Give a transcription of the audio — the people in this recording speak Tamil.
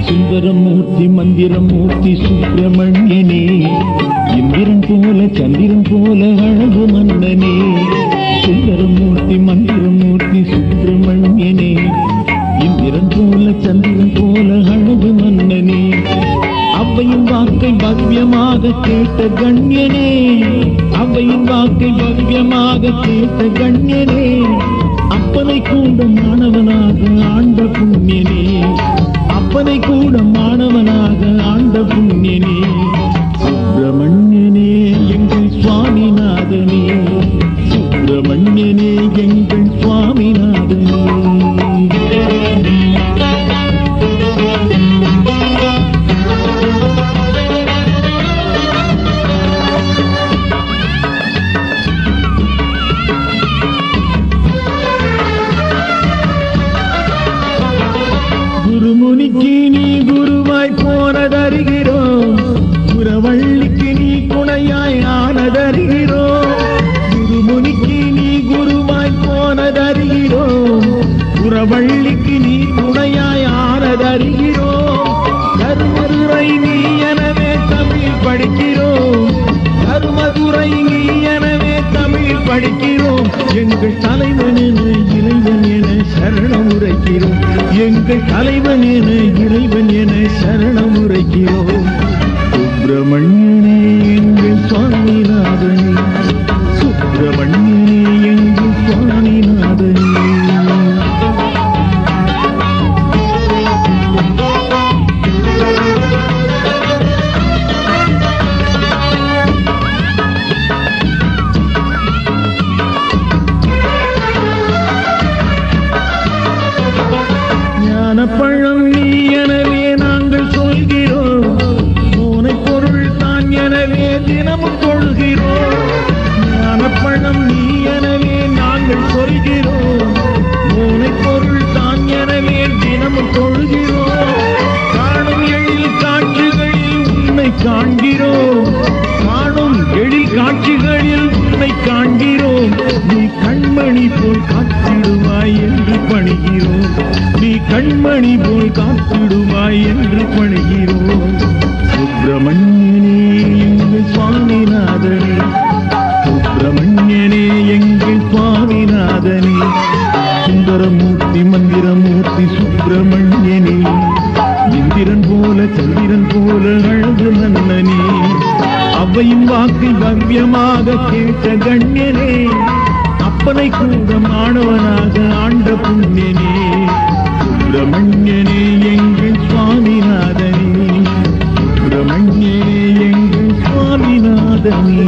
சுந்தரமூர்த்தி மந்திரமூர்த்தி சுப்பிரமணியனே, இந்திரன் போல சந்திரன் போல அழகு மன்னனே. சுந்தரமூர்த்தி மந்திரமூர்த்தி சுப்பிரமணியனே, இந்திரன் போல சந்திரன் போல அழகு மன்னனே. அவ்வையின் வாக்கை பவ்யமாக கேட்ட கண்யனே, அவ்வையின் வாக்கை பவ்யமாக கேட்ட கண்யனே. அப்பனை கூட மாணவனாக ஆண்ட புண்ணியனே, அப்பனை கூட மாணவனாக ஆண்ட புண்ணியனே. சுப்பிரமணியனே எங்கள் சுவாமிநாதனே, சுப்பிரமணியனே எங்கள் சுவாமிநாதனே. குருமுனிக்கு நீ குருவாய் போனதறிகிறோம், குரவள்ளிக்கு நீ குணையாய் ஆனதறிகிறோம். குருமுனிக்கு நீ குருவாய் போனதறிகிறோம், குரவள்ளிக்கு நீ குணையாய் ஆனதறிகிறோம். தருமதுரை நீ எனவே தமிழ் படிக்கிறோம், தருமதுரை நீ எனவே தமிழ் படிக்கிறோம். எங்கள் தலைவன் என இறைவன் என சரணம் உரைக்கிறோம், எங்கள் தலைவன் என இறைவன் என சரணம் உரைக்கிறோம். சுப்பிரமணியனே எங்கள் சுவாமிநாதனே, சுப்பிரமணியனே எங்கள் சுவாமிநாதனே. ஞானப்பழம் நீ எனவே நாங்கள் சொல்கிறோம், மோனை பொருள் தான் எனவே தினமும் கொள்கிறோம். ஞானப்பழம் நீ எனவே நாங்கள் சொல்கிறோம், மோனை பொருள் தான் எனவே தினமும் கொள்கிறோம். காணும் எழில் காட்சிகளில் உன்னை காண்கிறோம், காணும் எழில் காட்சிகளில் உன்னை காண்கிறோம். நீ கண்மணி போல் காத்திடுவாய் என்று பணிகிறோம், நீ கண்மணி போல் காத்திடுவாய் என்று பணிகிறோம். சுப்பிரமணியனே எங்கள் சுவாமிநாதனே, சுப்பிரமணியனே எங்கள் சுவாமிநாதனே. சுந்தரமூர்த்தி மந்திரமூர்த்தி சுப்பிரமணியனே, இந்திரன் போல சந்திரன் போல அழகு மன்னனே. அவ்வையின் வாக்கை பவ்யமாக கேட்ட கண்யனே, அப்பனை கூட மாணவனாக ஆண்ட புண்ணியனே. சுப்பிரமணியனே எங்கள் சுவாமிநாதனே, சுப்பிரமணியனே எங்கள் சுவாமிநாதனே.